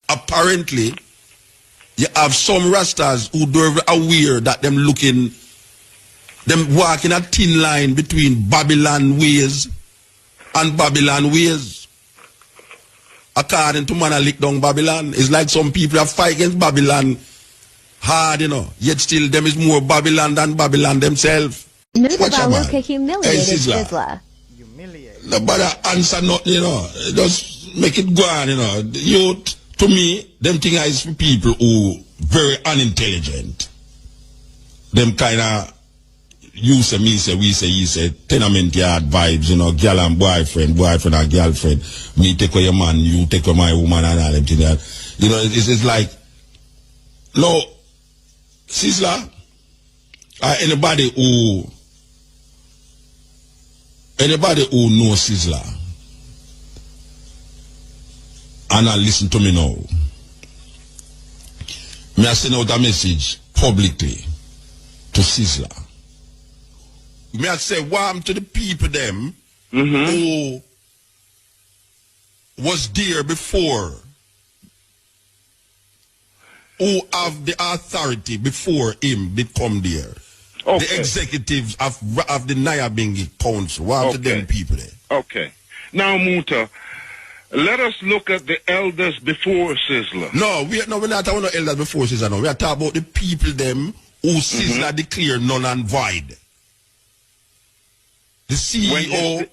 apparently, you have some Rastas who don't aware that them walking a thin line between Babylon ways and Babylon ways. According to man, I lick down Babylon. It's like some people have fight against Babylon hard, yet still them is more Babylon than Babylon themselves. Mutabaruka humiliated sizzler. Nobody answer nothing, Just make it go on, Youth, to me, them thing is for people who very unintelligent. Them kind of you say, me say, we say, you say, tenement yard vibes, girl and boyfriend and girlfriend. Me take away your man, you take away my woman and all them things. It's like, no, sizzler, anybody who knows sizzler, and I listen to me now, me I send out a message publicly to sizzler. Me I say warm to the people them who was there before, who have the authority before him become there. Okay. The executives of the Nyabingi Council. Warm to them people there. Okay. Now, Muta, let us look at the elders before Sizzler. No, we're not talking about the elders before Sizzler. No, we are talking about the people them who Sizzler declare null and void. The CEO,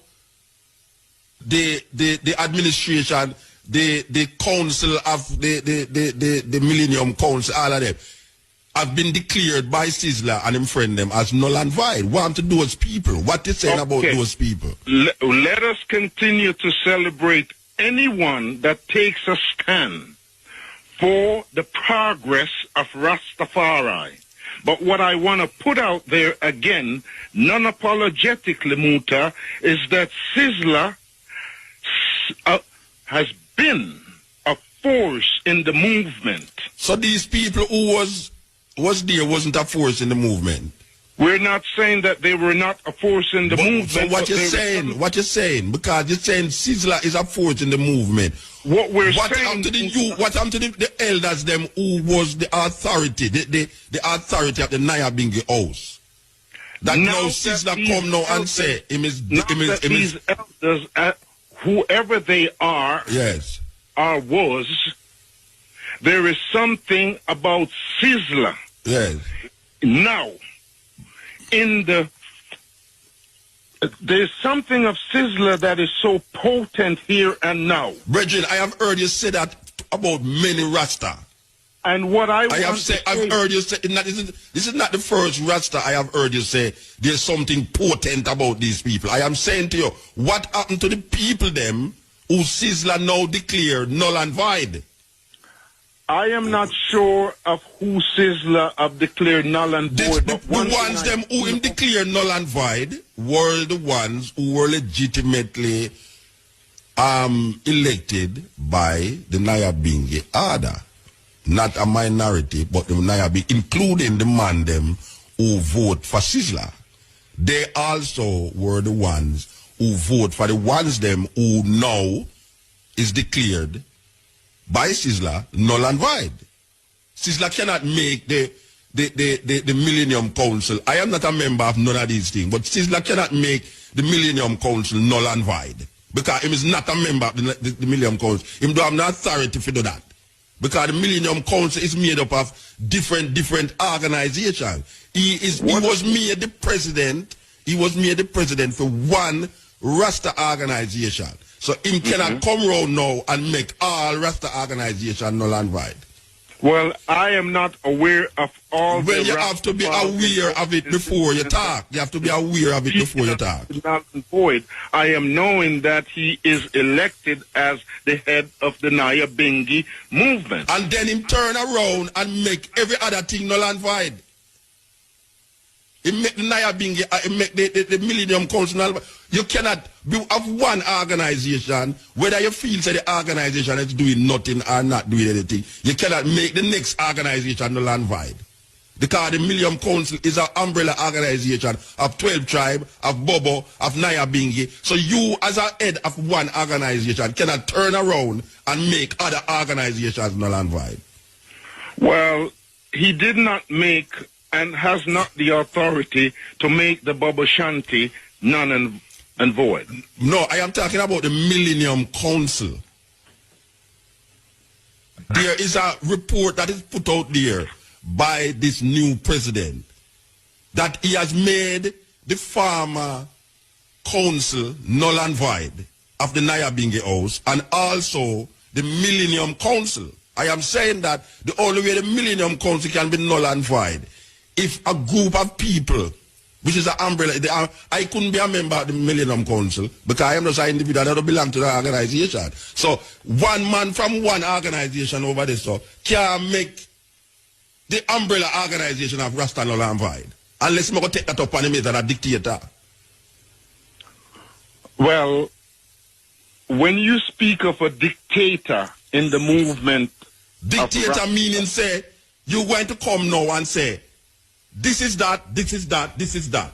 the administration, the council of the Millennium Council, all of them have been declared by Sizzler and him friend them as null and void. What to those people? What they saying about those people? Let us continue to celebrate anyone that takes a stand for the progress of Rastafari. But what I want to put out there again, non-apologetically, Muta, is that Sizzler has been a force in the movement. So these people who was there wasn't a force in the movement? We're not saying that they were not a force in the movement. So what you're saying? Because you're saying Sizzler is a force in the movement. What happened to the elders them who was the authority, the authority of the Nyabingi house? That now Sizzler come now and say these elders, whoever they are, yes, or was, there is something about Sizzler. Yes. Now, there's something of Sizzler that is so potent here and now. Brethren, I have heard you say that about many Rasta. And what I've heard you say, this is not the first Rasta I have heard you say there's something potent about these people. I am saying to you, what happened to the people them who Sizzler now declared null and void? I am not sure of who Sizzler have declared null and void. The ones them who him declared null and void were the ones who were legitimately elected by the Nyabingi Ada. Not a minority, but the Nyabingi, including the man them who vote for Sizzler. They also were the ones who vote for the ones them who now is declared by Sizzler null and void. Sizzler cannot make the Millennium Council. I am not a member of none of these things, but Sizzler cannot make the Millennium Council null and void because he is not a member of the Millennium Council. He don't have no authority to do that because the Millennium Council is made up of different organizations. He was made the president. He was made the president for one Rasta organization. So him cannot come around now and make all Rasta organization null and void. Well, I am not aware of all. Well, you have to be aware of it before you talk. You have to be aware of it before you talk. Null and void. I am knowing that he is elected as the head of the Nyabingi movement. And then him turn around and make every other thing null and void. He make the Nyabingi, he make the Millennium Council null and void. You cannot have one organization, whether you feel that the organization is doing nothing or not doing anything. You cannot make the next organization null and void. Because the Millennium Council is an umbrella organization of 12 tribes, of Bobo, of Nyabingi. So you, as a head of one organization, cannot turn around and make other organizations null and void. Well, he did not make and has not the authority to make the Bobo Shanti null and void. No, I am talking about the Millennium Council. There is a report that is put out there by this new president that he has made the former council null and void of the Nyabingi House and also the Millennium Council. I am saying that the only way the Millennium Council can be null and void if a group of people, which is an umbrella, I couldn't be a member of the Millennium Council because I am just an individual that don't belong to the organization. So one man from one organization over there so can make the umbrella organization of Rasta null and void. Unless we go take that up on him as a dictator. Well, when you speak of a dictator in the movement, dictator meaning say you going to come now and say this is that, this is that, this is that.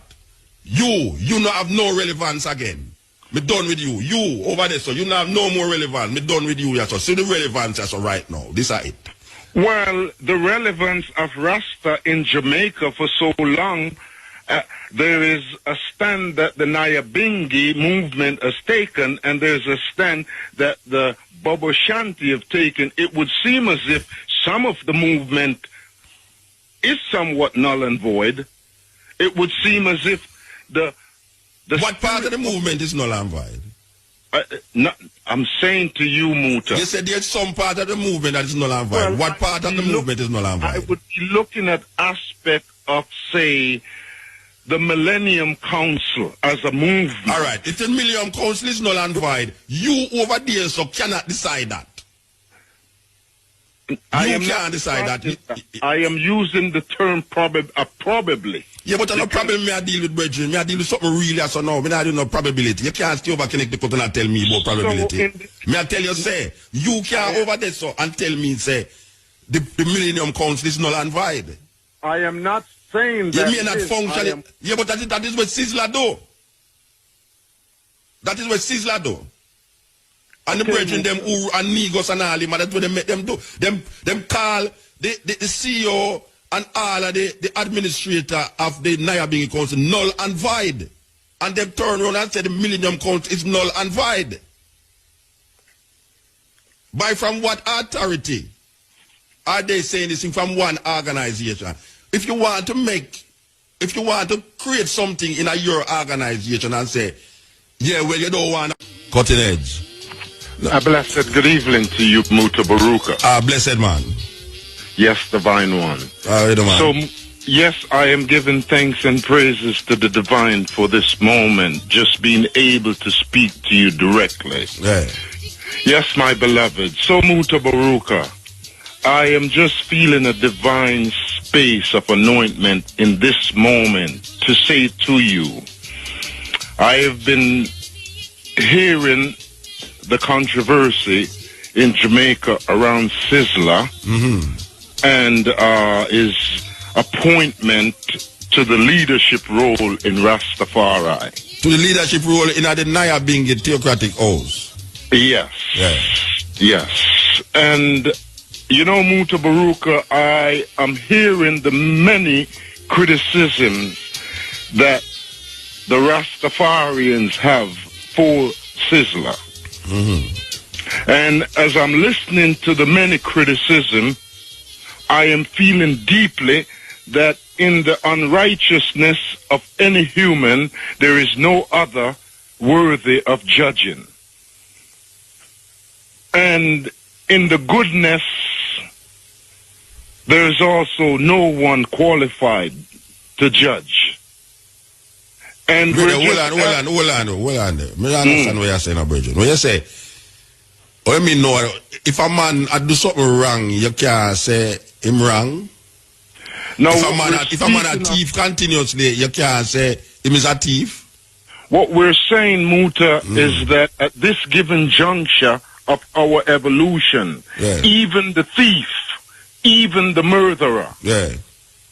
You not have no relevance again. Me done with you. You over there, so you not have no more relevance. Me done with you. Yeah, so see the relevance so right now. This is it. Well, the relevance of Rasta in Jamaica for so long, there is a stand that the Nyabingi movement has taken, and there's a stand that the Bobo Shanti have taken. It would seem as if some of the movement is somewhat null and void. It would seem as if the what part of the movement is null and void? I'm saying to you, Muta. You said there's some part of the movement that is null and void. Well, what part of the movement is null and void? I would be looking at aspect of, say, the Millennium Council as a movement. All right. If the Millennium Council is null and void, you over there so cannot decide that. I can't decide that. I am using the term probably. Yeah, but no problem me I deal with, brethren. Me I deal with something really so now. Me not do no probability. You can't stay over connect the cut and tell me about probability. Me I tell you, say, you can't over there so and tell me, say, the Millennium Council is null and void. I am not saying that. You may not function. Yeah, but that is what sizzler do. That is what sizzler do. And the brethren, them who and Negos and all them, that's what they make them do. Them call the CEO and all of the administrator of the Nyabingi Council null and void. And them turn around and say the Millennium Council is null and void. By from what authority are they saying this thing from one organization? If you want to create something in your organization and say, yeah, well, you don't want to cutting edge. A blessed good evening to you, Mutabaruka. Blessed man. Yes, divine one. So, yes, I am giving thanks and praises to the divine for this moment, just being able to speak to you directly. Yeah. Yes, my beloved. So, Mutabaruka, I am just feeling a divine space of anointment in this moment to say to you, I have been hearing the controversy in Jamaica around Sizzler and his appointment to the leadership role in Rastafari. To the leadership role in the Nyabingi theocratic house. Yes. Yes. And, you know, Mutabaruka, I am hearing the many criticisms that the Rastafarians have for Sizzler. And as I'm listening to the many criticism, I am feeling deeply that in the unrighteousness of any human, there is no other worthy of judging. And in the goodness, there is also no one qualified to judge. And hold on. Me understand what you're saying, Bridget. When you say, what I mean, no, if a man do something wrong, you can't say him wrong. No, if a man a thief continuously, you can't say him is a thief. What we're saying, Muta, is that at this given juncture of our evolution, even the thief, even the murderer,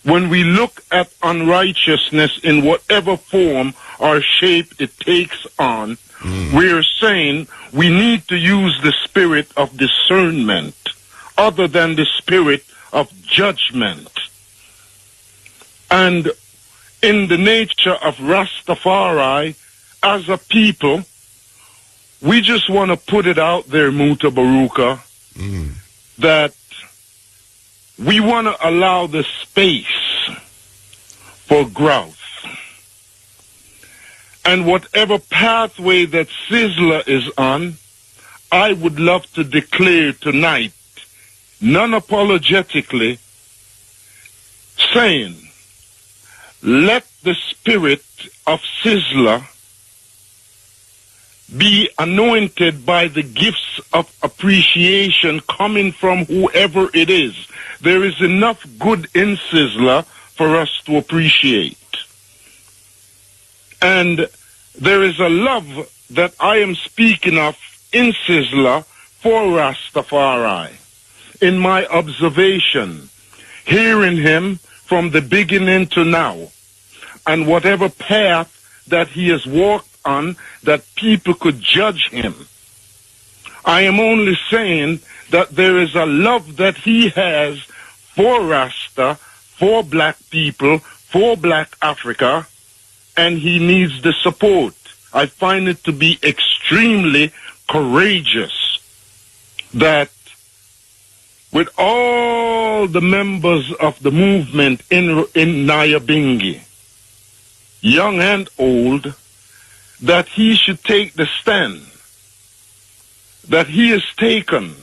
when we look at unrighteousness in whatever form or shape it takes on, we're saying we need to use the spirit of discernment other than the spirit of judgment. And in the nature of Rastafari, as a people, we just want to put it out there, Mutabaruka, that we want to allow the space for growth. And whatever pathway that Sizzler is on, I would love to declare tonight, non-apologetically, saying, let the spirit of Sizzler be anointed by the gifts of appreciation coming from whoever it is. There is enough good in Sizzler for us to appreciate. And there is a love that I am speaking of in Sizzler for Rastafari. In my observation, hearing him from the beginning to now, and whatever path that he has walked on that people could judge him, I am only saying that there is a love that he has for Rasta, for black people, for black Africa, and he needs the support. I find it to be extremely courageous that with all the members of the movement in Nyabingi, young and old, that he should take the stand that he has taken,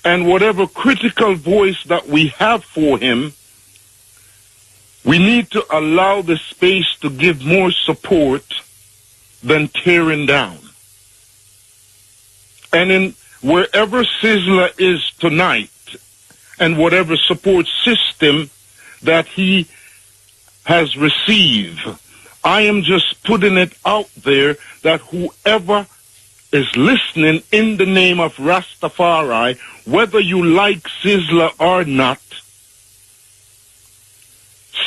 and whatever critical voice that we have for him, we need to allow the space to give more support than tearing down. And in wherever Sizzler is tonight, and whatever support system that he has received, I am just putting it out there that whoever is listening in the name of Rastafari, whether you like Sizzler or not,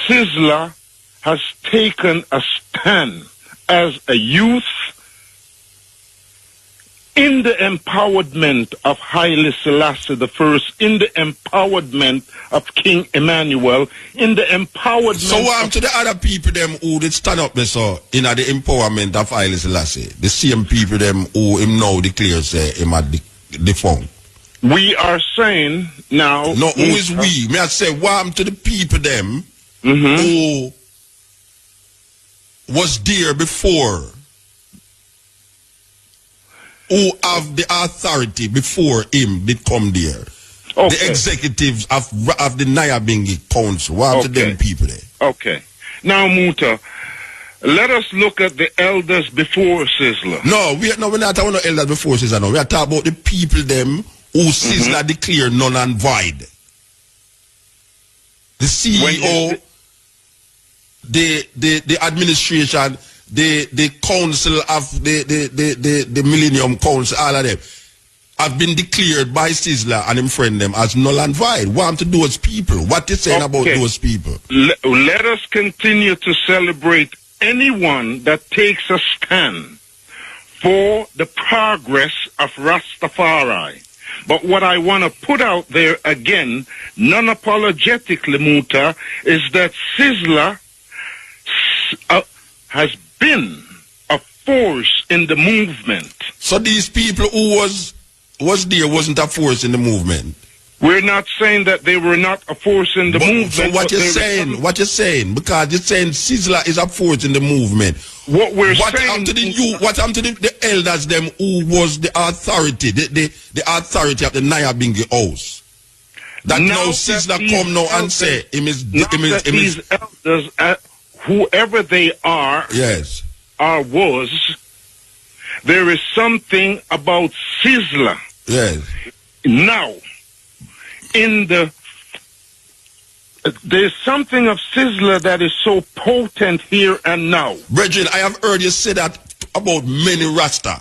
Sizzler has taken a stand as a youth in the empowerment of Haile Selassie I, in the empowerment of King Emmanuel, in the empowerment. So what to the other people them who did stand up there so in the empowerment of Haile Selassie? The same people them who him now declares say him at the phone. We are saying now. No, who is we? May I say what to the people them who was there before, who have the authority before him did come there. Okay. The executives of the Nyabingi Council. What to them people there? Okay. Now, Muta, let us look at the elders before Sizzler. No, we're not talking about the elders before Sizzler. No, we are talking about the people them who Sizzler declared null and void. The CEO, the administration, the council of the Millennium Council, all of them have been declared by Sizzler and him friend them as null and void. What to those people? What you saying about those people? Let us continue to celebrate anyone that takes a stand for the progress of Rastafari. But what I want to put out there again, non-apologetically, Muta, is that Sizzler has been a force in the movement. So these people who was there wasn't a force in the movement? We're not saying that they were not a force in the movement. So what you're saying? What you're saying? Because you're saying Sizzler is a force in the movement. What happened to the elders them who was the authority, the authority of the Nyabingi house? That now Sizzler come now and say these elders, whoever they are, yes, or was, there is something about Sizzler. Yes. Now, there's something of Sizzler that is so potent here and now. Brethren, I have heard you say that about many Rasta.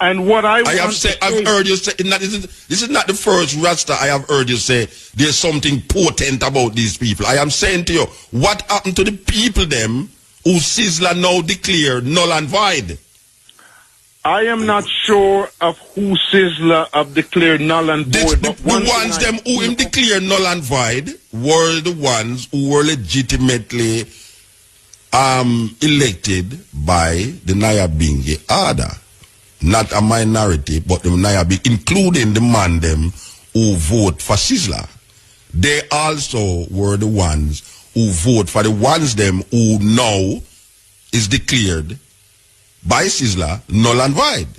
And what I have said, I've heard you say, this is not the first Rasta I have heard you say there's something potent about these people. I am saying to you, what happened to the people them who Sizzler now declared null and void? I am not sure of who Sizzler have declared null and void. The ones them who him declared null and void were the ones who were legitimately elected by the Nyabingi order. Not a minority, but the Nyabingi, including the man them who vote for Sizzler. They also were the ones who vote for the ones them who now is declared by Sizzler null and void.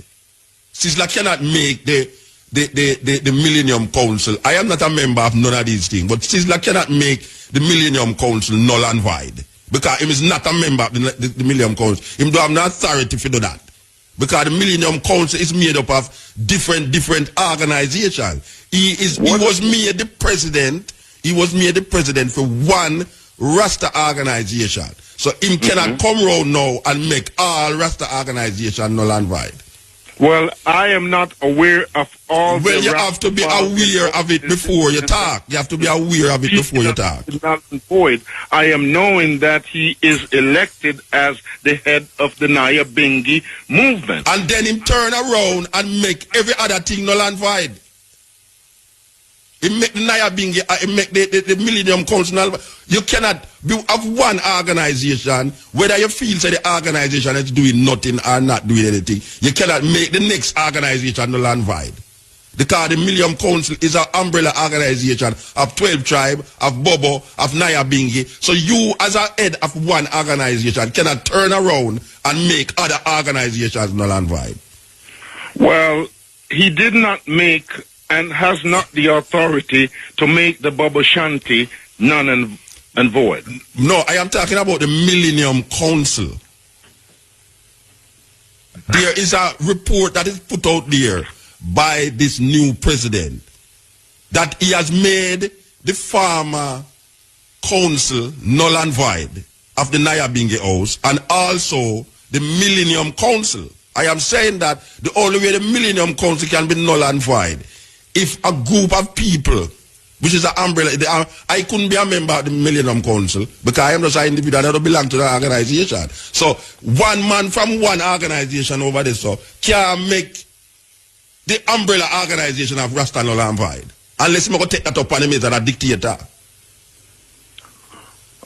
Sizzler cannot make the Millennium Council. I am not a member of none of these things, but Sizzler cannot make the Millennium Council null and void. Because he is not a member of the Millennium Council. He don't have no authority to do that. Because the Millennium Council is made up of different organizations. He was made the president. He was made the president for one Rasta organization. So him cannot come round now and make all Rasta organization null and void. Well, I am not aware of all. Well, you have to be aware of it before you talk. You have to be aware of it before you talk. Null and void. I am knowing that he is elected as the head of the Nyabingi movement. And then him turn around and make every other thing null and void. He make the Nyabingi, he make the Millennium Council null. You cannot have one organization, whether you feel say the organization is doing nothing or not doing anything, you cannot make the next organization null and void. Because the Millennium Council is an umbrella organization of 12 tribes, of Bobo, of Nyabingi. So you, as a head of one organization, cannot turn around and make other organizations null and void. Well, he did not make and has not the authority to make the Bobo Shanti null and void. No, I am talking about the Millennium Council. There is a report that is put out there by this new president that he has made the former council null and void of the Nyabingi House and also the Millennium Council. I am saying that the only way the Millennium Council can be null and void if a group of people, which is an umbrella, I couldn't be a member of the Millennium Council because I am just an individual that don't belong to the organization. So one man from one organization over there so can make the umbrella organization of Rasta null and void. Unless we go take that up on him as a dictator.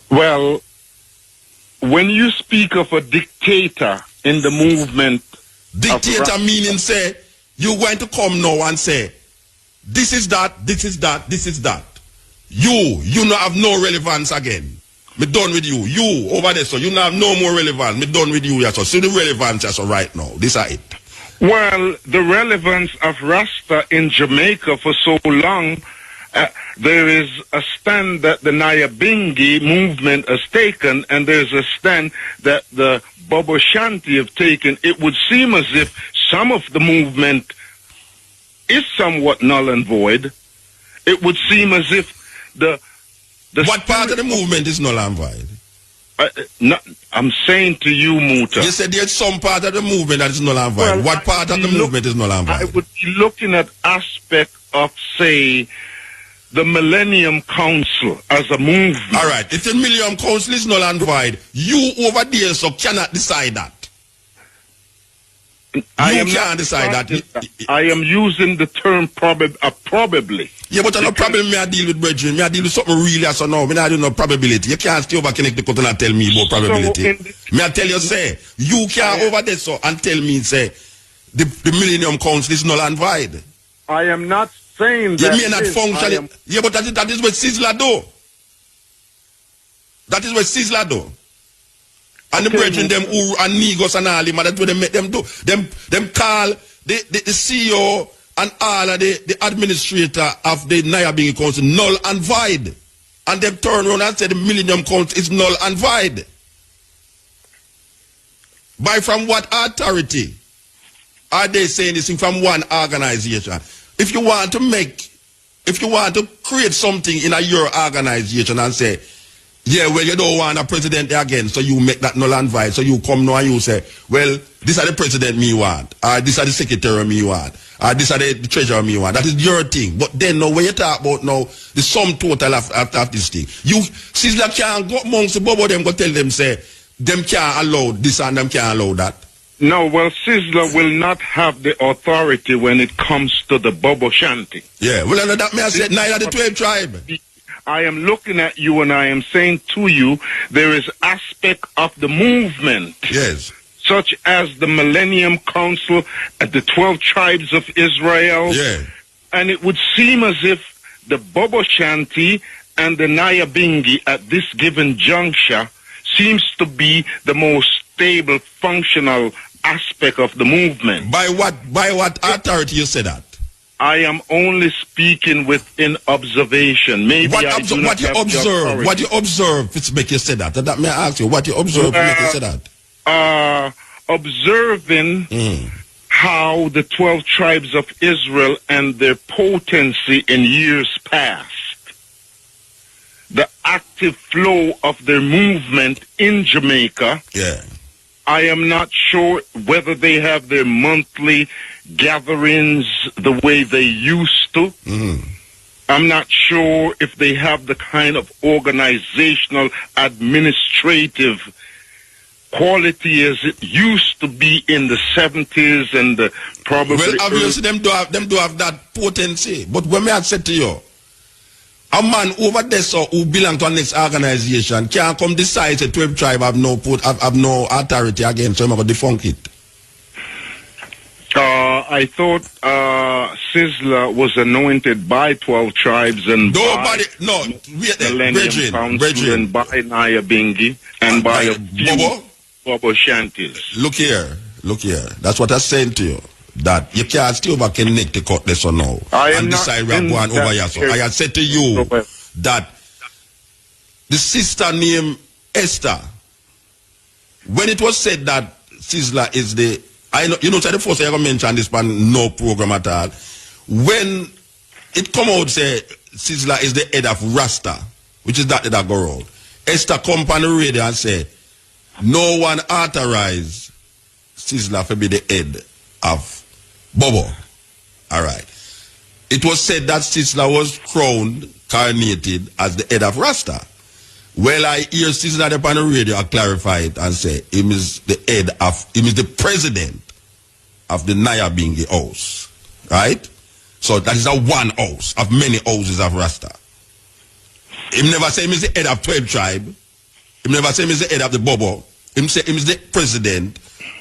Well, when you speak of a dictator in the movement, dictator meaning say you're going to come now and say this is that, this is that, this is that. You not have no relevance again. Me done with you. You over there, so you not have no more relevance. Me done with you, yes. So see the relevance, yes, so right now. This is it. Well, the relevance of Rasta in Jamaica for so long, there is a stand that the Nyabingi movement has taken, and there's a stand that the Bobo Shanti have taken. It would seem as if some of the movement is somewhat null and void. It would seem as if the what part of the movement is null and void? I'm saying to you, Muta. You said there's some part of the movement that is null and void. Well, what part of the movement is null and void? I would be looking at aspect of, say, the Millennium Council as a movement. All right. If the Millennium Council is null and void, you over there so cannot decide that. I can't decide that. I am using the term probably. Yeah, but no problem me I deal with brethren. Me I deal with something really as so now. Me not do no probability. You can't stay over connect the cotton and tell me about probability. Me I tell you say, you can't over there so and tell me say the Millennium Council is null and void. I am not saying that. You may not function. Yeah, but that is what Sizzler do. That is what Sizzler do. And the brethren them who are Negos and all them, that's what they make them do. Them call the CEO and all of the administrator of the Nyabingi Council null and void. And them turn around and say the Millennium Council is null and void. By from what authority are they saying this thing from one organization? If you want to create something in your organization and say, Yeah, well, you don't want a president again, so you make that null and void. So you come now and you say, well, this are the president me want, or this are the secretary me want, or this are the treasurer me want. That is your thing. But then now, when you talk about now, the sum total of this thing, you, Sizzler can't go amongst the bobo them, go tell them, say, them can't allow this and them can't allow that. No, well, Sizzler will not have the authority when it comes to the Bobo Shanty. Yeah, well, that may I say, neither the 12 tribe. I am looking at you and I am saying to you, there is aspect of the movement. Yes. Such as the Millennium Council at the 12 tribes of Israel. Yeah. And it would seem as if the Bobo Shanty and the Nyabingi at this given juncture seems to be the most stable, functional aspect of the movement. By what authority you say that? I am only speaking within observation. Maybe what you observe, it's make you say that. That may I ask you, what you observe make you say that? Observing how the 12 tribes of Israel and their potency in years past, the active flow of their movement in Jamaica. Yeah. I am not sure whether they have their monthly gatherings the way they used to. I'm not sure if they have the kind of organizational, administrative quality as it used to be in the 70s and the probably. Well, obviously, them do have that potency. But when I said to you, a man over there so who belong to a next organization can't come decide the 12 tribe have no authority again, so I'm going to defunk it. I thought Sizzler was anointed by 12 tribes and nobody, Millennium Council and by Nyabingi and by a few Bobo Shanties. Look here. That's what I'm saying to you. That you can't still back connect the cutlass or no. And decide we're going over here. So I had said to you that the sister named Esther, when it was said that Sizzler is the, so the first I ever mentioned this pan no program at all. When it come out say Sizzler is the head of Rasta, which is that go road. Esther come on the radio and say, no one authorized Sizzler to be the head of Bobo. All right. It was said that Sizzler was coronated as the head of Rasta. Well, I hear Sizzler upon the radio clarify it and say him is the president of the Nyabingi house. Right? So that is a one house of many houses of Rasta. Him never say him is the head of 12 tribe. Him never say him is the head of the Bobo. Him say him is the president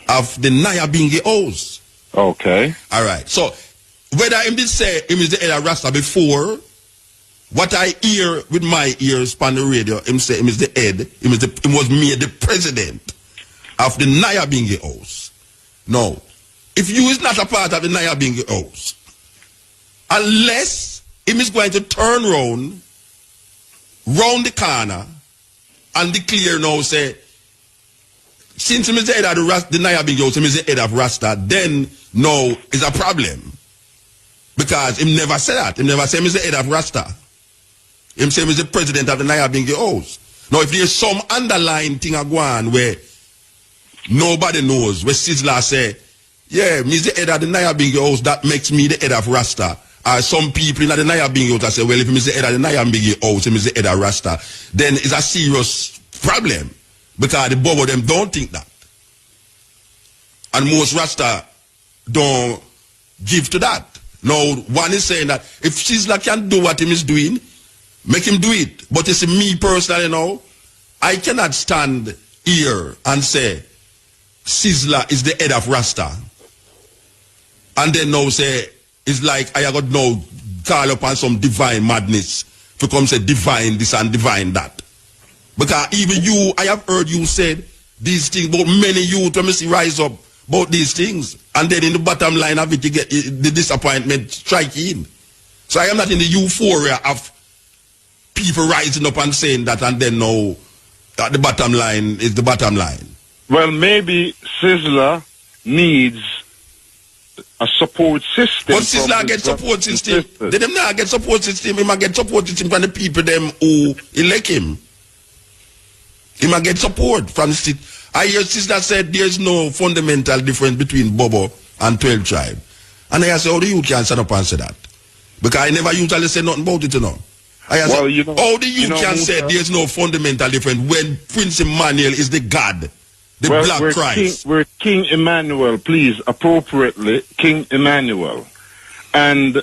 of the Nyabingi house. Okay. All right. So, whether him did say him is the head of Rasta before, what I hear with my ears on the radio, him say him is the head, him was made the president of the Nyabingi house. No. If you is not a part of the Nyabingi house, unless him is going to turn round the corner, and declare now, say, since him is the head of the Nyabingi house, him is the head of Rasta, then no, it's a problem. Because him never said that. Him never said him is the head of Rasta. Him say him is the president of the Nyabingi house. Now, if there's some underlying thing going on where nobody knows, where Sizzler say, yeah, me is the head of the Nyabingi house, that makes me the head of Rasta. Some people in the Nyabingi house say, well, if him is the head of the Nyabingi house, him is the head of Rasta, then it's a serious problem. Because the Bobo them don't think that. And most Rasta don't give to that. Now, one is saying that if Sizzler can do what him is doing, make him do it. But it's me personally, I cannot stand here and say Sizzler is the head of Rasta. And then now say, it's like I got now call upon some divine madness to come say divine this and divine that. Because even you, I have heard you said these things, but many youth when me see rise up about these things. And then in the bottom line of it, you get the disappointment striking. So I am not in the euphoria of people rising up and saying that, and then now the bottom line is the bottom line. Well, maybe Sizzler needs a support system. But Sizzler get support system. They them not get support system. He might get support system from the people them who elect him. He might get support from the state. I hear sister said there's no fundamental difference between Bobo and 12 tribe. And I say, how do you can stand up and say that? Because I never usually say nothing about it, you know. I say, well, you know, how do you can say there's no fundamental difference when Prince Emmanuel is the God, the Black Christ? We're King Emmanuel, please, appropriately, King Emmanuel. And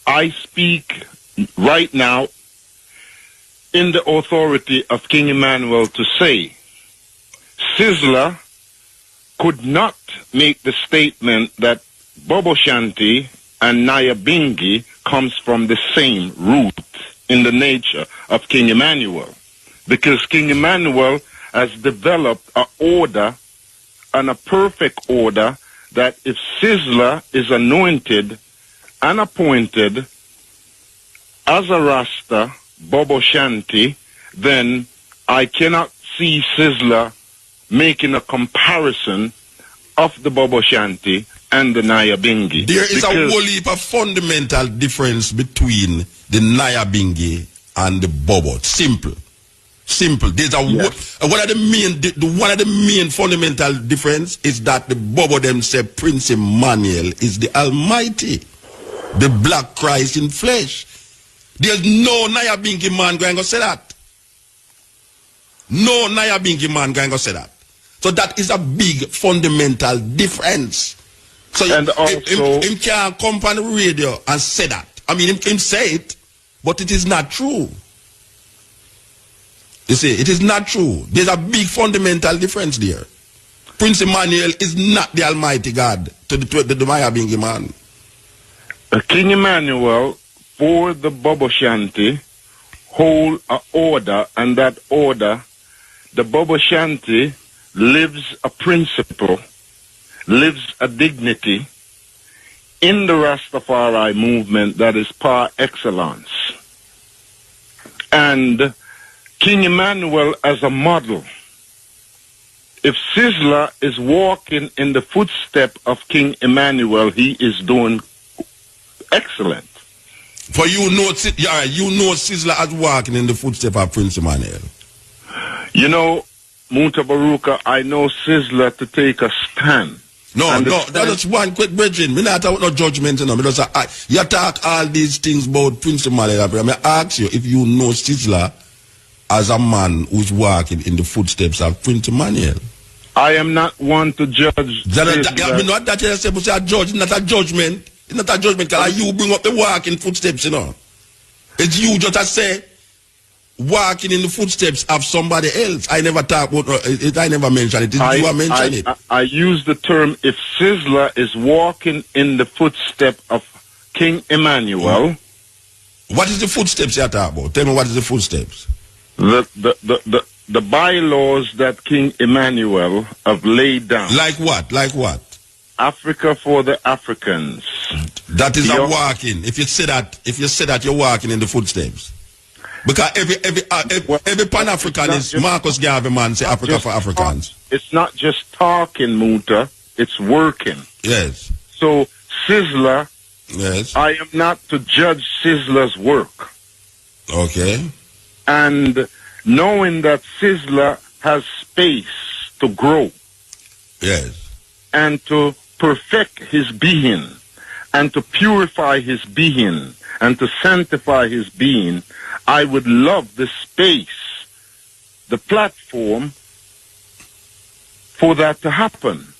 I speak right now in the authority of King Emmanuel to say, Sizzler could not make the statement that Bobo Shanti and Nyabingi comes from the same root in the nature of King Emmanuel. Because King Emmanuel has developed an order and a perfect order that if Sizzler is anointed and appointed as a Rasta, Bobo Shanti, then I cannot see Sizzler making a comparison of the Bobo Shanti and the Nyabingi. There is a whole heap of fundamental difference between the Nyabingi and the Bobo. Simple. There's a one of the main fundamental difference is that the Bobo them say Prince Emmanuel is the Almighty, the Black Christ in flesh. There's no Nyabingi man going to say that. No Nyabingi man going to say that. So that is a big fundamental difference. So and also, him can't come on the radio and say that. I mean, him say it, but it is not true. You see, it is not true. There's a big fundamental difference there. Prince Emmanuel is not the Almighty God to the Nyabingi man. King Emmanuel, for the Bobo Shanti, hold an order, and that order, the Bobo Shanti lives a principle, lives a dignity in the Rastafari movement that is par excellence. And King Emmanuel as a model, if Sizzler is walking in the footstep of King Emmanuel, he is doing excellent. For you know Sizzler as walking in the footstep of Prince Emmanuel. You know, Mutabaruka, I know Sizzler to take a stand. No, that's one quick bridging. Me not talk no judgment, you know. You talk all these things about Prince Emmanuel. I ask you if you know Sizzler as a man who's walking in the footsteps of Prince Emmanuel. I am not one to judge. Not that you say, but a judge, not a judgment. It's not a judgment, because you bring up the walking footsteps, you know. It's you just say walking in the footsteps of somebody else. I never talk about it. I never mention it. You mention it. I use the term, if Sizzler is walking in the footstep of King Emmanuel. What is the footsteps you're talking about? Tell me, what is the footsteps? The bylaws that King Emmanuel have laid down. Like what? Like what? Africa for the Africans. That is a walking. If you say that, you're walking in the footsteps. Because every Pan-Africanist, Marcus Garvey man say Africa for Africans. It's not just talking, Muta. It's working. Yes. So, Sizzler, yes. I am not to judge Sizzler's work. Okay. And knowing that Sizzler has space to grow. Yes. And to perfect his being, and to purify his being, and to sanctify his being, I would love the space, the platform for that to happen.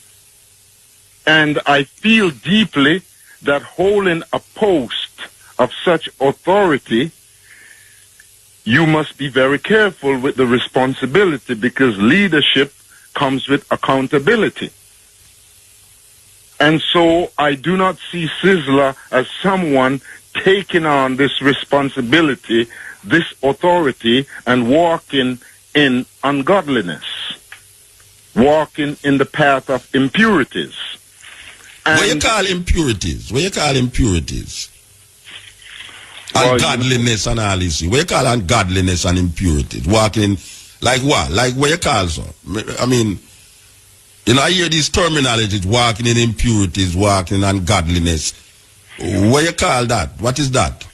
And I feel deeply that holding a post of such authority, you must be very careful with the responsibility, because leadership comes with accountability. And so I do not see Sizzler as someone taking on this responsibility, this authority, and walking in ungodliness, walking in the path of impurities. And what you call impurities? What you call impurities? Ungodliness and all this. What you call ungodliness and impurities? Walking like what? Like what you call so? I mean, you know, I hear these terminologies, walking in impurities, walking in ungodliness. What you call that? What is that?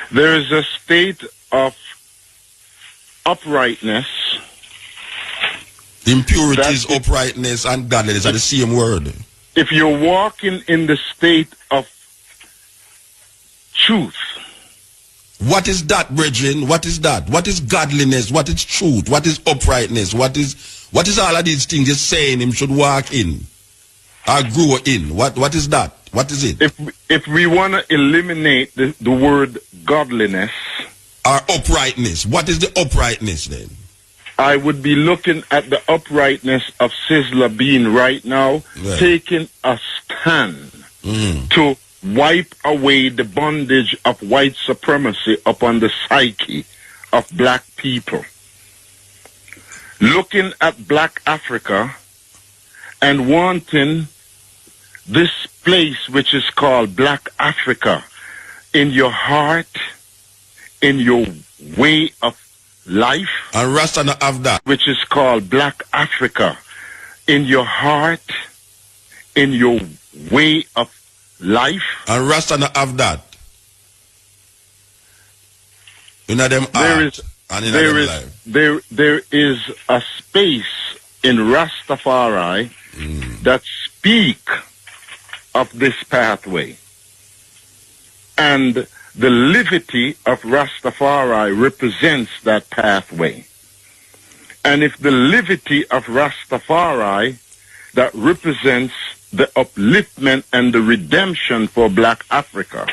There is a state of uprightness Impurities, uprightness, and godliness are the same word. If you're walking in the state of truth. What is that, brethren? What is that? What is godliness? What is truth? What is uprightness? What is all of these things you're saying him should walk in or grow in? What is that? What is it? If we want to eliminate the word godliness or uprightness, what is the uprightness then? I would be looking at the uprightness of Sizzler being right now, taking a stand to wipe away the bondage of white supremacy upon the psyche of black people. Looking at black Africa and wanting this place which is called black Africa in your heart, in your way of life. And Rasta not have that. Which is called black Africa in your heart, in your way of life. And Rasta not have that. In them heart and in them life. There is a space in Rastafari that speak of this pathway. And the liberty of Rastafari represents that pathway. And if the liberty of Rastafari that represents the upliftment and the redemption for black Africa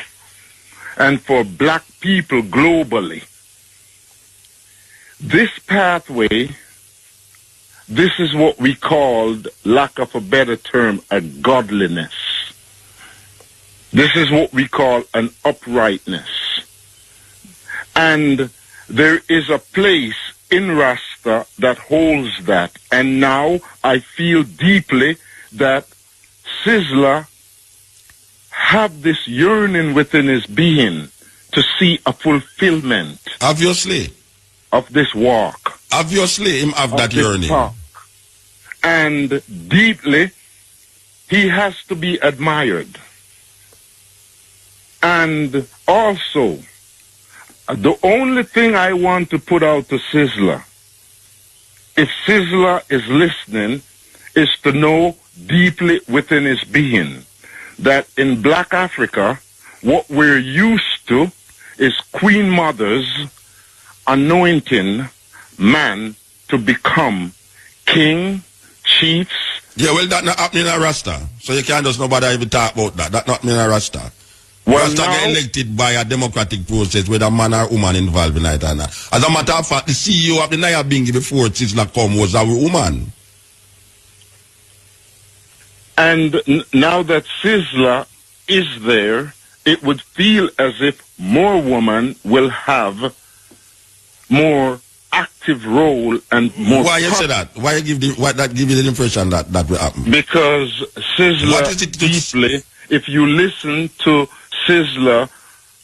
and for black people globally, this pathway, this is what we called, lack of a better term, a godliness. This is what we call an uprightness. And there is a place in Rasta that holds that. And now I feel deeply that Sizzler have this yearning within his being to see a fulfillment. Obviously. Of this walk. Obviously, him have that yearning. Talk. And deeply, he has to be admired. And also, the only thing I want to put out to Sizzler, if Sizzler is listening, is to know deeply within his being that in black Africa, what we're used to is Queen Mother's anointing man to become king, chiefs. Yeah, well, that not happening in Rasta. So you can't just nobody even talk about that. That not happening in Rasta. Well, Rasta get elected by a democratic process with a man or woman involved in it. And as a matter of fact, the CEO of the Naya Bingi before Sizzler come was a woman. And now that Sizzler is there, it would feel as if more women will have more active role and more. Why you say that? Why you give that give you the impression that will happen? Because Sizzler, what is it deeply, if you listen to Sizzler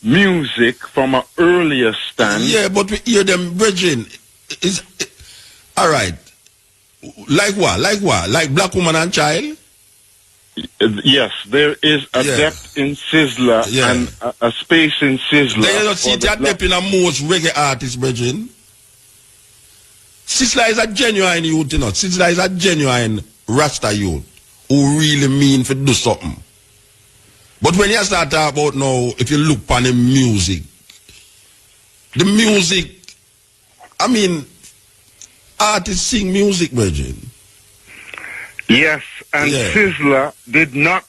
music from an earlier stand. Yeah, but we hear them, brethren. All right. Like what? Like what? Like black woman and child? Yes, there is a depth in Sizzler and a space in Sizzler. They don't see that depth in a most reggae artist, brethren. Sizzler is a genuine youth, you know. Sizzler is a genuine Rasta youth who really mean to do something. But when you start talking about now, if you look upon the music, I mean, artists sing music, brethren. Yes, and Sizzler did not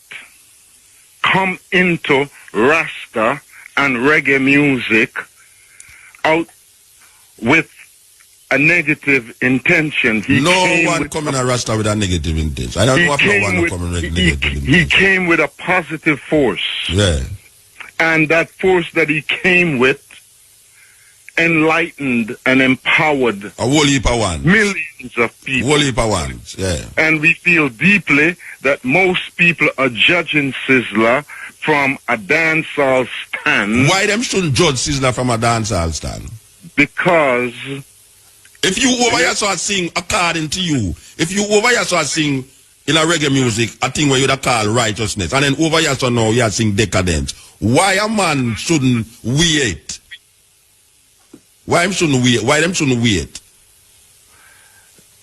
come into Rasta and reggae music out with a negative intention. No one coming to Rasta with a negative intention. I don't know if no one coming with negative intention. He came with a positive force. Yeah. And that force that he came with enlightened and empowered a whole heap of ones. Millions of people. Whole heap of ones, yeah. And we feel deeply that most people are judging Sizzler from a dancehall stand. Why them shouldn't judge Sizzler from a dancehall stand? Because if you over here start sing according to you, if you over here start sing in a reggae music, a thing where you'd call righteousness, and then over here so now you sing decadence, why a man shouldn't wait? Why them shouldn't wait? Why them shouldn't wait?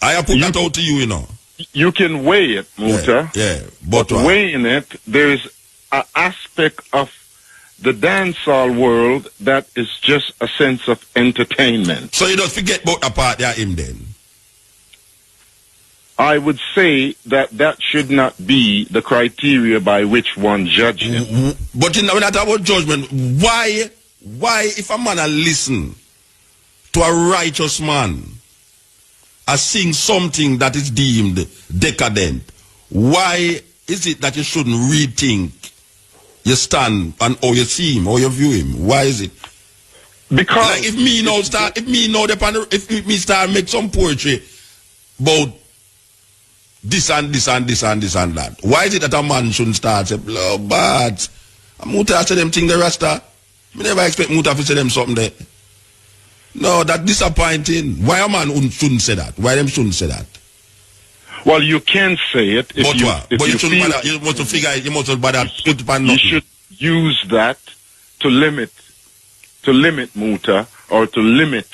I have put that out to you, you know. You can weigh it, Muta. Yeah. But weighing it, there's an aspect of the dancehall world that is just a sense of entertainment. So you don't forget about the part there, him then? I would say that should not be the criteria by which one judges him. But you know, when I talk about judgment, why if a man listen to a righteous man sing something that is deemed decadent, why is it that you shouldn't rethink your stand and how you see him, how you view him? Why is it? Because like if me start make some poetry about this and this and this and this and that, why is it that a man shouldn't start say, blood bad? Muta say them thing the Rasta. Me never expect Muta to say them something there. No, that's disappointing. Why a man shouldn't say that? Why them shouldn't say that? Well, you can say it if but you, what? if but you shouldn't feel bother, you must figure it, you must bother put upon you nothing. should use that to limit Muta or to limit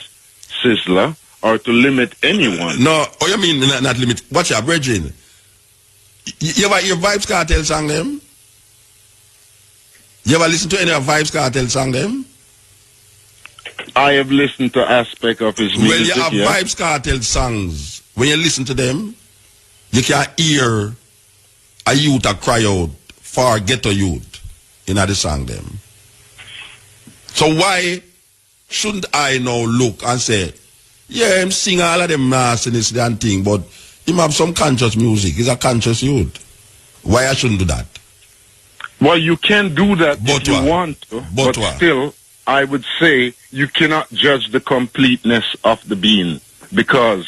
Sizzler or to limit anyone. No, oh you mean not limit? Watch your brethren. You ever hear Vibes Cartel song them? You ever listen to any of Vibes Cartel song them? I have listened to aspect of his music. When you have Vibes Cartel songs, when you listen to them, you can hear a youth a cry out for ghetto youth in the song them. So why shouldn't I now look and say, yeah, him sing all of them nastiness and thing, but him have some conscious music. He's a conscious youth. Why I shouldn't do that? Well, you can do that but if you want to, but still, I would say you cannot judge the completeness of the being because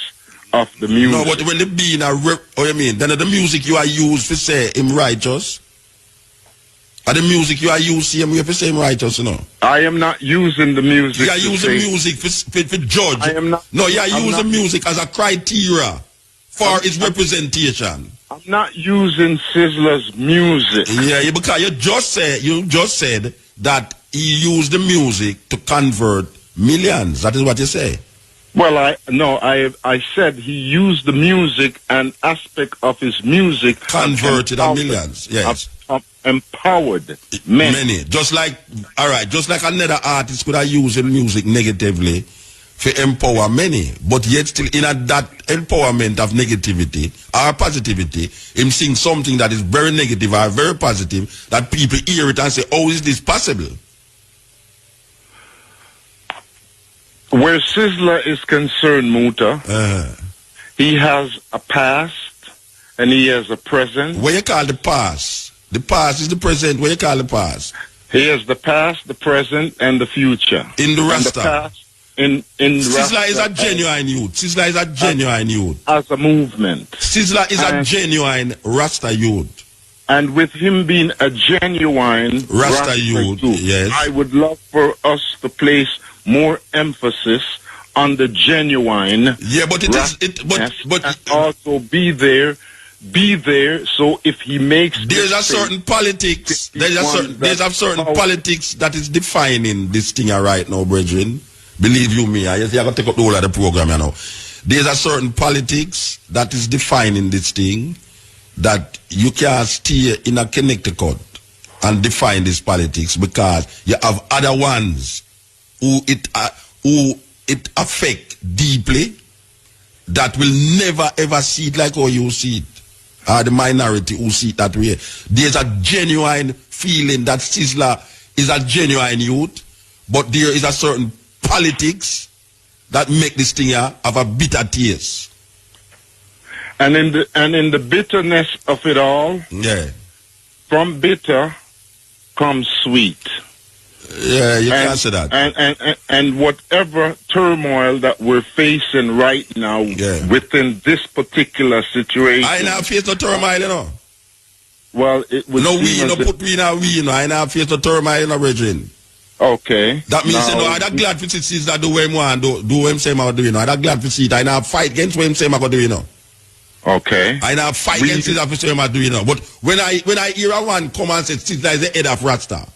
of the music. No, but when the being are oh you mean, then the music you are used to say him righteous? Or the music you are used to him, you have to say him righteous, you know? I am not using the music. You are using music for judge. I am not. No, you are using music as a criteria for its representation. I'm not using Sizzler's music. Yeah, because you just said that he used the music to convert millions. That is what you say. Well, I said he used the music and aspect of his music converted a millions. Yes. Empowered many. Just like another artist could have used the music negatively for empower many, but yet still in that empowerment of negativity or positivity, him sing something that is very negative or very positive that people hear it and say, "Oh, is this possible?" Where Sizzler is concerned, Muta, he has a past and he has a present. What you call the past? The past is the present. What you call the past? He has the past, the present, and the future. In the Rasta. The past, in Sizzler is a genuine youth. Sizzler is a genuine youth. As a movement. Sizzler is a genuine Rasta youth. And with him being a genuine Rasta youth, yes, I would love for us to place more emphasis on the genuine. Yeah, but but also be there. So if he makes, there's a certain politics. There's a certain politics that is defining this thing right now, brethren. Believe you me, I got to take up the whole of the program, you know. There's a certain politics that is defining this thing that you can't stay in a Connecticut and define this politics because you have other ones who it affect deeply that will never ever see it like how you see it. The minority who see it that way. There's a genuine feeling that Sizzler is a genuine youth, but there is a certain politics that make this thing here have a bitter taste. And in the bitterness of it all, yeah, from bitter comes sweet. Yeah, you can't say that. And whatever turmoil that we're facing right now within this particular situation, I not face no turmoil, you know. Well, it was no we, no put we now we, you know. I not face no turmoil, you know, brethren. Okay. That means you know, I'm glad to see that do what him want, do what him say I do, you know. I'm glad to see it. I not fight against what him say I do, you know. Okay. I now fight against it after say I do, you know. But when I hear a one come and say Sizzler is the head of Rasta.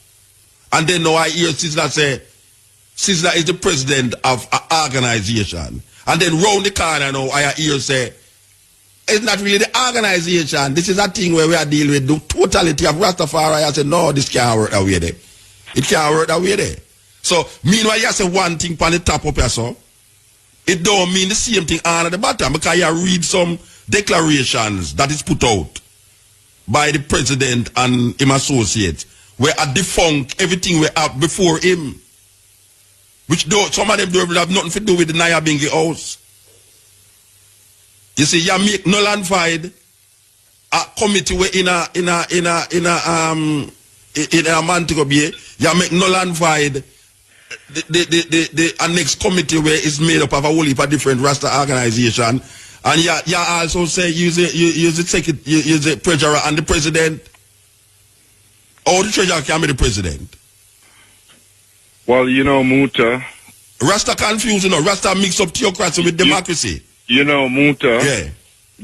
And then now I hear Sizzler say, Sizzler is the president of an organization. And then round the corner now, I hear say, it's not really the organization. This is a thing where we are dealing with the totality of Rastafari. I say, no, this can't work that way there. It can't work that way there. So, meanwhile, you say one thing on the top up here, so it don't mean the same thing on the bottom, because you read some declarations that is put out by the president and him associates, where a defunct everything we have before him. Which some of them don't have nothing to do with the Nyabinghi house. You see, you make null and void a committee where in a Mantico Bay, you make null and void the next committee where it's made up of a whole heap of different Rasta organization, and you also say use the treasurer and the president. Or the treasurer can be the president. Well, you know, Muta. Rasta confused, you know. Rasta mix up theocracy with democracy. You know, Muta. Yeah.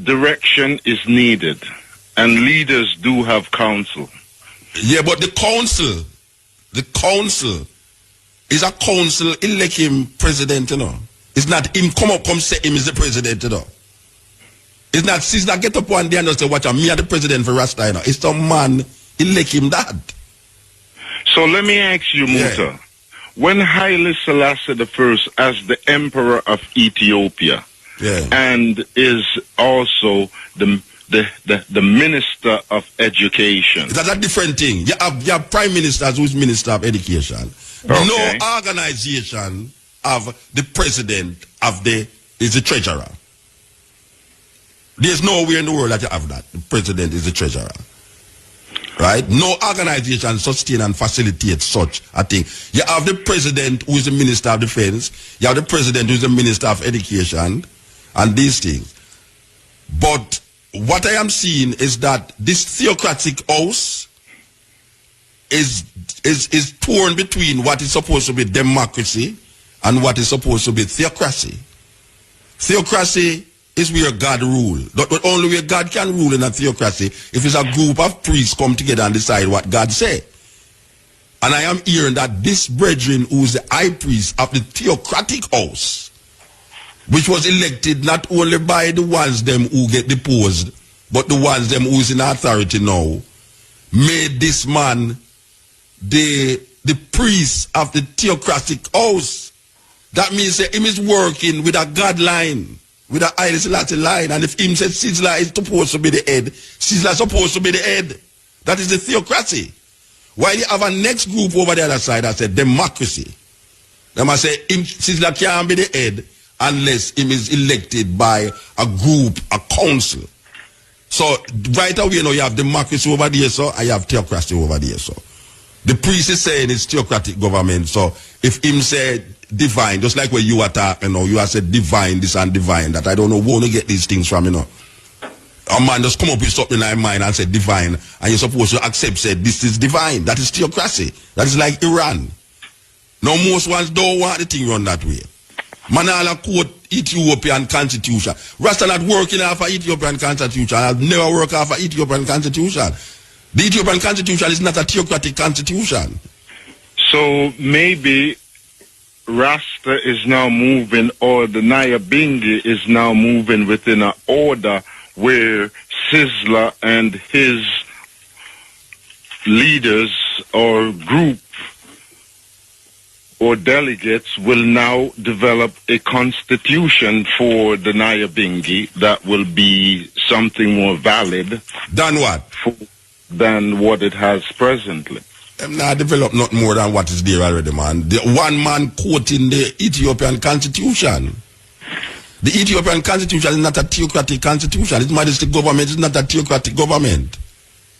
Direction is needed, and leaders do have counsel. Yeah, but the council is a council elect him president, you know. It's not him come say him is the president, you know. It's not Sizzler get up one day and just say, watch out, me are the president for Rasta, you know. It's some man elect him that. So let me ask you, Muta. Yeah. When Haile Selassie I, as the emperor of Ethiopia, and is also the minister of education. That's a different thing. You have prime ministers who is minister of education. Okay. No organization of the president is the treasurer. There's nowhere in the world that you have that. The president is the treasurer. Right? No organization sustain and facilitate such a thing. You have the president who is the minister of defense. You have the president who is the minister of education. And these things. But what I am seeing is that this theocratic house is torn between what is supposed to be democracy and what is supposed to be theocracy. Theocracy is where God rules. But only where God can rule in a theocracy if it's a group of priests come together and decide what God say. And I am hearing that this brethren who is the high priest of the theocratic house, which was elected not only by the ones them who get deposed, but the ones them who is in authority now, made this man the priest of the theocratic house. That means that him is working with a God line, with a Haile Selassie line, and if him says Sizzler is supposed to be the head, Sizzler is supposed to be the head. That is the theocracy. While you have a next group over the other side that said democracy. They must say Sizzler can't be the head unless him is elected by a group, a council. So right away, you know, you have democracy over there, so I have theocracy over there, so. The priest is saying it's theocratic government, so if him say divine, just like when you attack, you know, you have said divine this and divine that, I don't know where to get these things from, you know. A man just come up with something in my mind and say divine, and you're supposed to accept, say this is divine. That is theocracy. That is like Iran. Now most ones don't want the thing run that way. Manala quote Ethiopian constitution. Rasta not working off of Ethiopian constitution. I've never worked off of Ethiopian constitution. The Ethiopian constitution is not a theocratic constitution. So maybe Rasta is now moving, or the Nyabinghi is now moving within an order where Sizzler and his leaders or group or delegates will now develop a constitution for the Nyabinghi that will be something more valid than what? Than what it has presently. Them not develop not more than what is there already, man. The one man quoting the Ethiopian constitution. The Ethiopian constitution is not a theocratic constitution. Its Majesty government is not a theocratic government.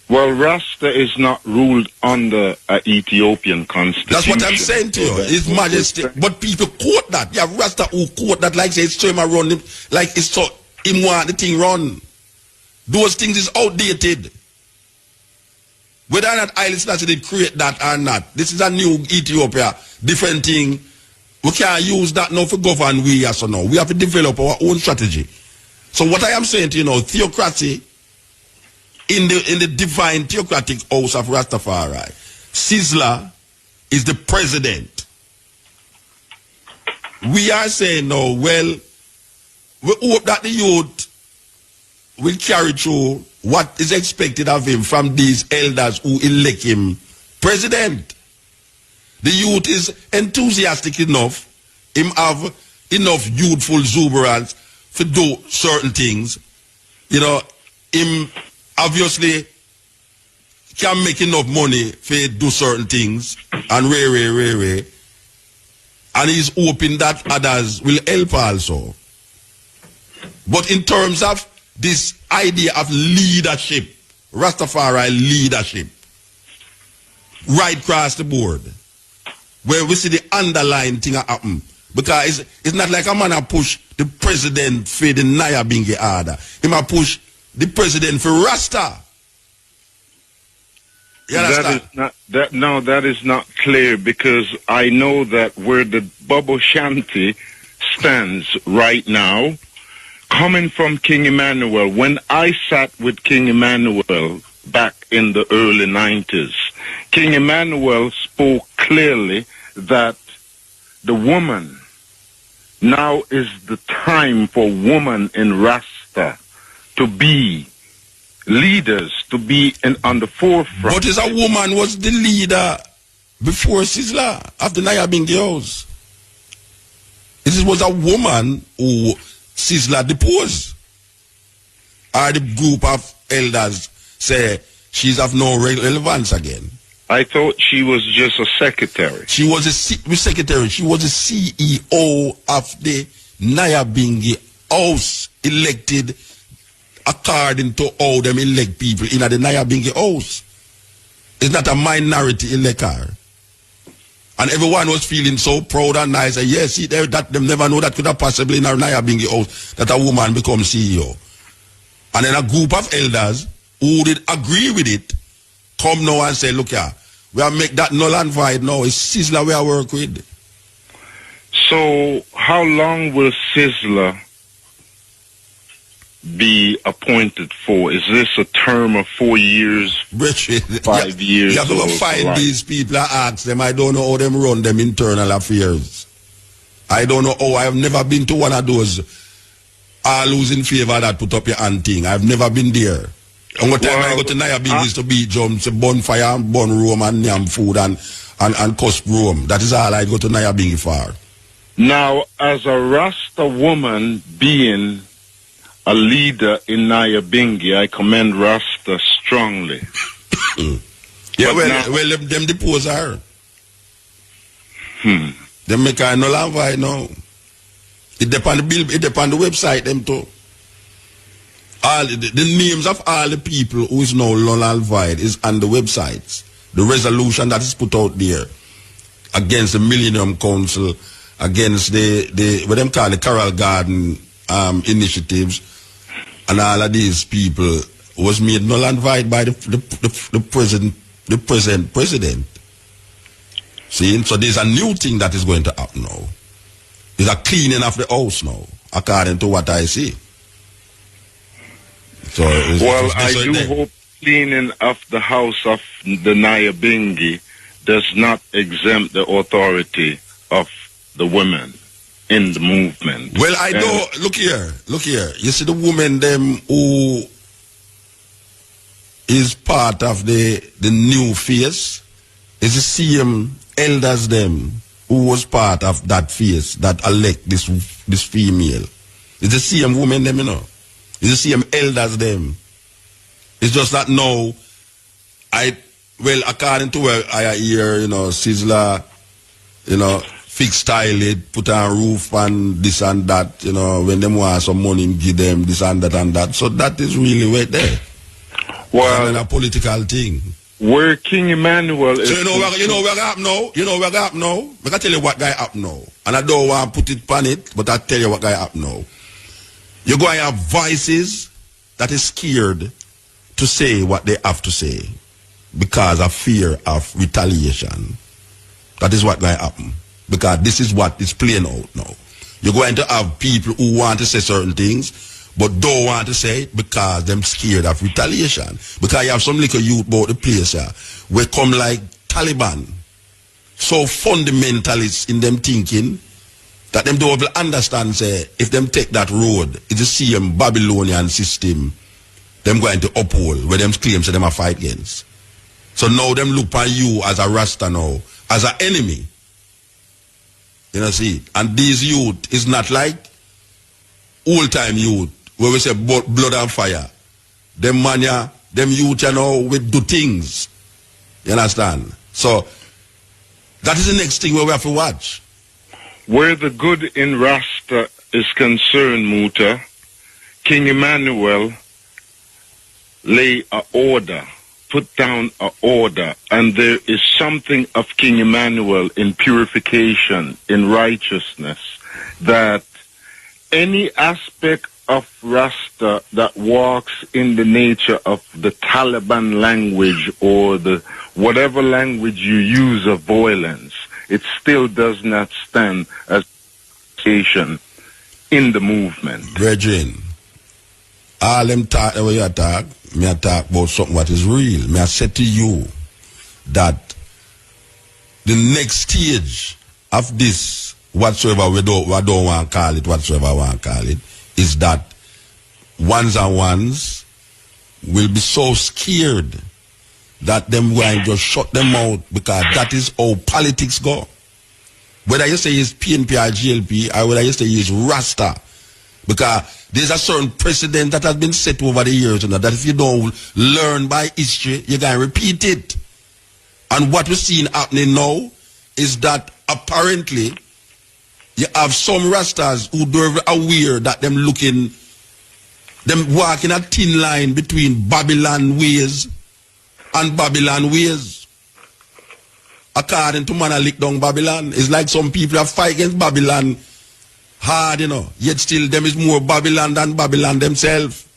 Well, Rasta is not ruled under an Ethiopian constitution. That's what I'm saying to you. His Majesty. But people quote that. Yeah, Rasta who quote that like say it's so him run, like it's so him want the thing run. Those things is outdated. Whether or not Haile Selassie did create that or not, this is a new Ethiopia, different thing. We can't use that now for govern we as now. We have to develop our own strategy. So what I am saying to you now, theocracy in the divine theocratic house of Rastafari, Sizzler is the president. we are saying now, well, we hope that the youth will carry through what is expected of him from these elders who elect him president. The youth is enthusiastic enough, him have enough youthful exuberance to do certain things. You know, him obviously can make enough money to do certain things and and he's hoping that others will help also. But in terms of this idea of leadership, Rastafari leadership, right across the board, where we see the underlying thing happen, because it's not like a man a push the president for the Nyabinghi order. He might push the president for Rasta. You understand? That is not clear, because I know that where the Bubble Shanty stands right now, coming from King Emmanuel, when I sat with King Emmanuel back in the early 90s, King Emmanuel spoke clearly that the woman, now is the time for women in Rasta to be leaders, to be on the forefront. But is a woman was the leader before Sizzler of the Nyabinghi house. It was a woman who Sizzler deposed. Or the group of elders say she's of no relevance again. I thought she was just a secretary. She was a secretary. She was a CEO of the Nyabinghi house, elected according to how them elect people in the Nyabinghi house. It's not a minority elector. And everyone was feeling so proud and nice. And yes, see, that them never know that could have possibly in our Nyabinghi house that a woman become CEO. And then a group of elders who did agree with it come now and say, look here, we are make that null and void now. It's Sizzler we are work with. So how long will Sizzler be appointed for? Is this a term of 4 years, 5 years? You have to find these people and ask them. I don't know how them run them internal affairs. I don't know how. I have never been to one of those all who's in favor that put up your hand thing. I've never been there. And what time I go to Nyabinghi is to beat jumps, bonfire, and bun room, and yam food, and cusp room. That is all I go to Nyabinghi for. Now, as a Rasta woman being a leader in Nyabinghi, I commend Rasta strongly. Yeah, well, them depose her. Them make her no land void now. It depend the website them too. All the names of all the people who is now null and void is on the websites. The resolution that is put out there against the Millennium Council, against the what them call the Carroll Garden initiatives, and all of these people was made null and void by the present president. See, so there's a new thing that is going to happen now. There's a cleaning of the house now, according to what I see. So I do hope cleaning of the house of the Nyabinghi does not exempt the authority of the women in the movement. Well, I know. Look here. You see the women them who is part of the new face is the same elders them who was part of that face that elect this female. It's the same women them, you know. It's the same elders them. It's just that now, according to where I hear, you know, Sizzler, you know, fix tile it, put on roof and this and that, you know, when them want some money, give them this and that and that. So that is really right there. Well, a political thing. Where King Emmanuel is... So you know where I up now? You know where I up now? I can tell you what guy up now. And I don't want to put it on it, but I tell you what guy up now. You're going to have voices that is scared to say what they have to say because of fear of retaliation. That is what going to happen. Because this is what is playing out now. You're going to have people who want to say certain things but don't want to say it because they're scared of retaliation. Because you have some little youth about the place here where come like Taliban. So fundamentalist in them thinking that them don't understand, say, if them take that road, it's the same Babylonian system them going to uphold, where them claim say them a fight against. So now them look upon you as a Rasta now, as an enemy. You know, see, and these youth is not like old-time youth, where we say blood and fire. Them mania, them youth, you know, we do things. You understand? So, that is the next thing where we have to watch. Where the good in Rasta is concerned, Muta, King Emmanuel lay a order, put down a order, and there is something of King Emmanuel in purification, in righteousness, that any aspect of Rasta that walks in the nature of the Taliban language or the whatever language you use of violence, it still does not stand as station in the movement. Brethren, all them talk the way you talk, me I talk about something what is real. Me I say to you that the next stage of this, whatsoever we don't want to call it, whatsoever I want to call it, is that ones and ones will be so scared that them going to just shut them out, because that is how politics go. Whether you say it's PNP or GLP, or whether you say it's Rasta, because there's a certain precedent that has been set over the years, that if you don't learn by history, you're going to repeat it. And what we're seeing happening now is that apparently you have some Rastas who are aware that them walking a thin line between Babylon ways and Babylon ways. According to man, I lick down Babylon. It's like some people that fight against Babylon hard, you know, yet still them is more Babylon than Babylon themselves.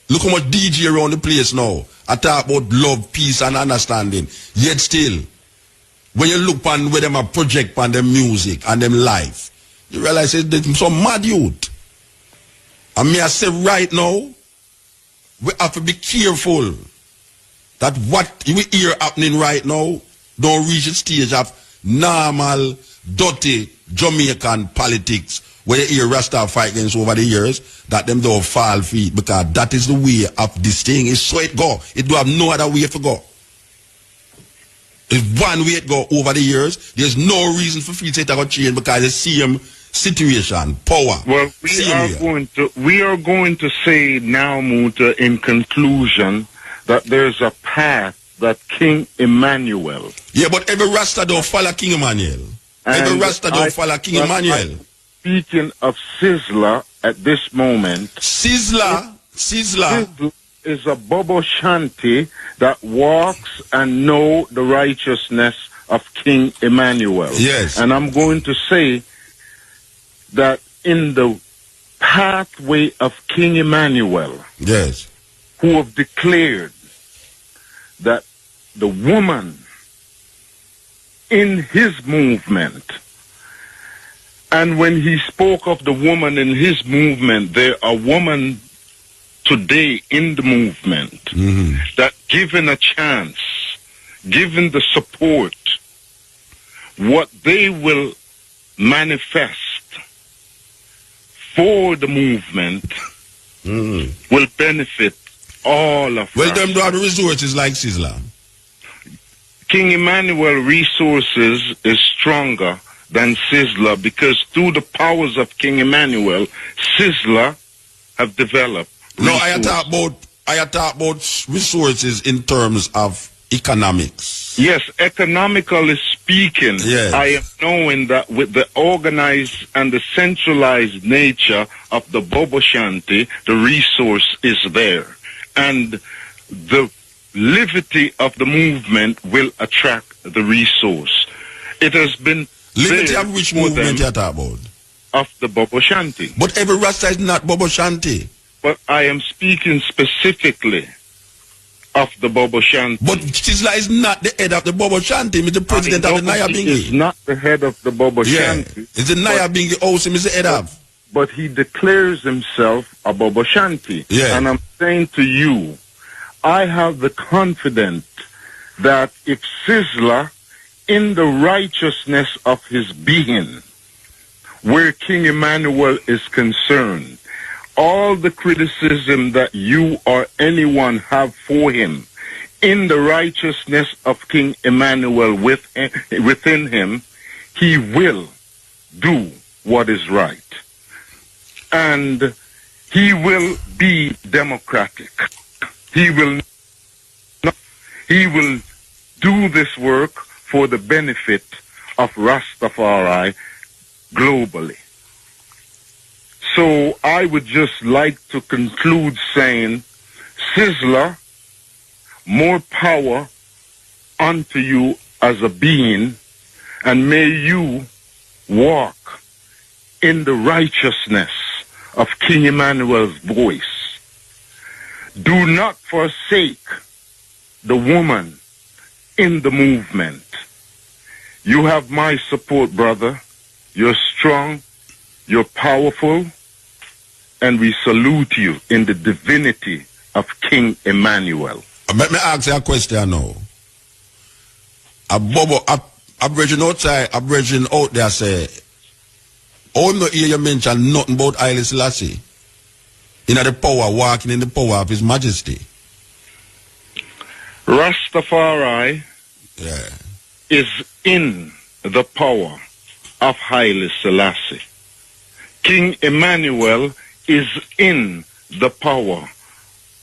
Look how much DJ around the place now. I talk about love, peace, and understanding. Yet still, when you look on where them a project on them music and them life, you realize there's some mad youth. And me I say right now, we have to be careful that what we hear happening right now don't reach the stage of normal, dirty Jamaican politics where you hear Rasta fight against over the years, that them don't fall feet, because that is the way of this thing. It's so it go. It do have no other way to go. It's one way it go over the years. There's no reason for feet to go change, because the same situation, power. Well, we are going to say now, Muta, in conclusion, that there's a path that King Emmanuel. Yeah, but every Rasta don't follow King Emmanuel. Every Rasta don't follow King Emmanuel. Speaking of sizzler at this moment. Sizzler is a Bobo Shanti that walks and know the righteousness of King Emmanuel. Yes. And I'm going to say that in the pathway of King Emmanuel, yes, who have declared that the woman in his movement, and when he spoke of the woman in his movement, there are women today in the movement that given a chance, given the support, what they will manifest for the movement will benefit all of us. Well, them do have resources like Sizzler. King Emmanuel resources is stronger than Sizzler, because through the powers of King Emmanuel, Sizzler have developed resources. No, I talk about resources in terms of economics. Yes, economically speaking, yes. I am knowing that with the organized and the centralized nature of the Bobo Shanti, the resource is there. And the levity of the movement will attract the resource. It has been levity of which movement you talk about? Of the Bobo Shanti. But every Rasta is not Bobo Shanti. But I am speaking specifically of the Bobo Shanti. But Sizzler is not the head of the Bobo Shanti. He's the president of the Nyabinghi. He is not the head of the Bobo Shanti. It's the Nyabinghi house him is the head of. But he declares himself a Bobo Shanti. Yeah. And I'm saying to you, I have the confidence that if Sizzler, in the righteousness of his being, where King Emmanuel is concerned, all the criticism that you or anyone have for him, in the righteousness of King Emmanuel within him, he will do what is right. And he will be democratic. He will do this work for the benefit of Rastafari globally. So I would just like to conclude saying, Sizzler, more power unto you as a being, and may you walk in the righteousness of King Emmanuel's voice. Do not forsake the woman in the movement. You have my support, brother. You're strong, you're powerful, and we salute you in the divinity of King Emmanuel. Let me ask you a question now. A Virgin outside, a Virgin out there say, oh, no, hear you mention nothing about Haile Selassie. In the power, walking in the power of His Majesty. Rastafari is in the power of Haile Selassie. King Emmanuel is in the power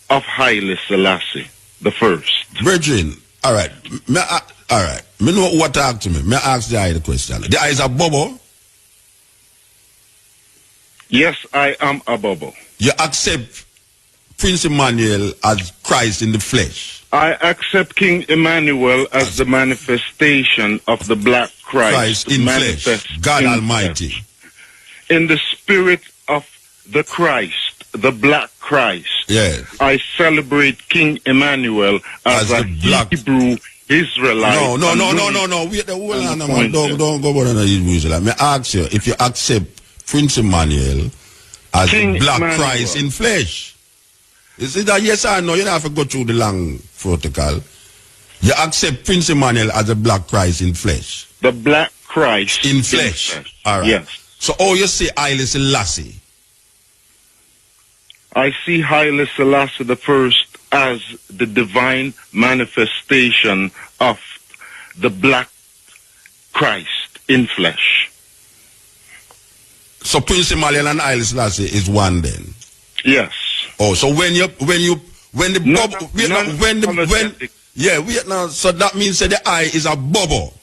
of Haile Selassie the first. Virgin, all right. All right. Me know what talk to me. Me ask the eye the question. The eye is a bubble. Yes, I am a bubble. You accept Prince Emmanuel as Christ in the flesh. I accept King Emmanuel as the manifestation of the black Christ in flesh. God Almighty. In the spirit of the Christ, the black Christ. Yes. I celebrate King Emmanuel as a black Hebrew Israelite. No. Wait, hold on, man. Don't go about another Hebrew Israelite. Me ask you if you accept Prince Emmanuel as King the black Emmanuel. Christ in flesh. Is it that yes or no? You don't have to go through the long protocol. You accept Prince Emmanuel as a black Christ in flesh. The black Christ in flesh. All right. Yes. So, you say Haile Selassie? I see Haile Selassie the first as the divine manifestation of the black Christ in flesh. So Prince Emmanuel and Haile Selassie is one then? Yes. Oh, so so that means that the eye is a bubble.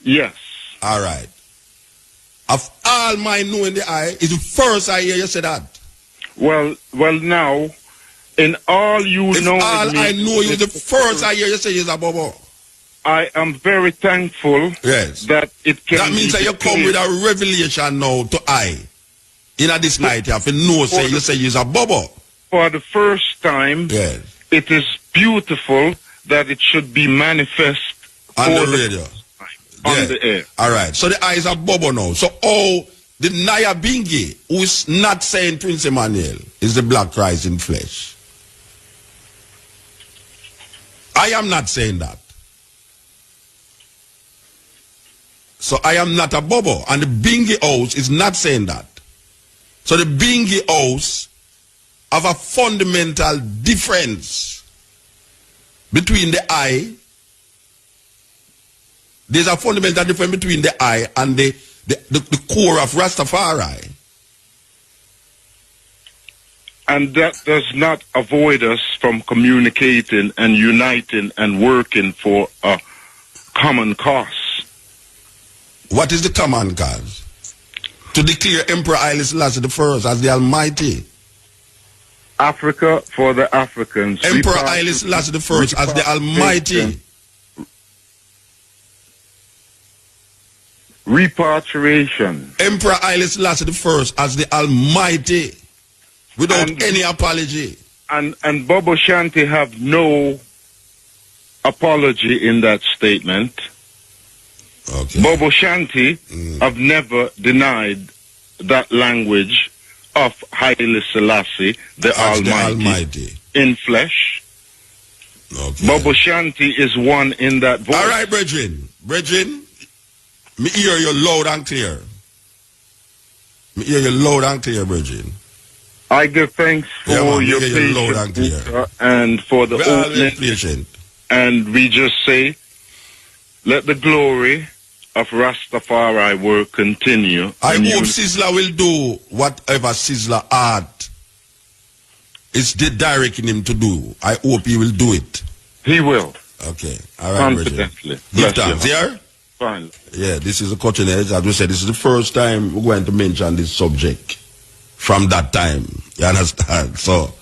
Yes. All right. Of all my knowing the eye is the first I hear you say that. Well, now, in all you know, all I know is the first I hear you say is a bubble. I am very thankful. Yes. That it can. That means that you come with a revelation now to I. In this night, you have to know say you say is a bubble. For the first time, yes. It is beautiful that it should be manifest on the radio. On the air. All right. So the eye is a bubble now. So the Naya Bingi, who is not saying Prince Emmanuel, is the black Christ in flesh. I am not saying that. So I am not a bubble. And the Bingi house is not saying that. So the Bingi house have a fundamental difference between the eye. There's a fundamental difference between the eye and the core of Rastafari. And that does not avoid us from communicating and uniting and working for a common cause. What is the common cause? To declare Emperor Haile Selassie I as the Almighty. Africa for the Africans. Emperor Haile Selassie I as the Almighty. Repatriation. Emperor Haile Selassie I as the Almighty. Without any apology. And Bobo Shanti have no apology in that statement. Okay. Bobo Shanti have never denied that language of Haile Selassie, the Almighty, in flesh. Okay. Bobo Shanti is one in that voice. All right, brethren. Brethren, me hear you loud and clear. Me hear you loud and clear, Virgin. I give thanks for your patience and for the openness. And we just say, let the glory of Rastafari work continue. I hope Sizzler will do whatever Sizzler art is directing him to do. I hope he will do it. He will. Okay. All right, confidently. Give thanks. Yeah? Fine. Yeah, this is a cutting edge. As we said, this is the first time we're going to mention this subject from that time. You understand? So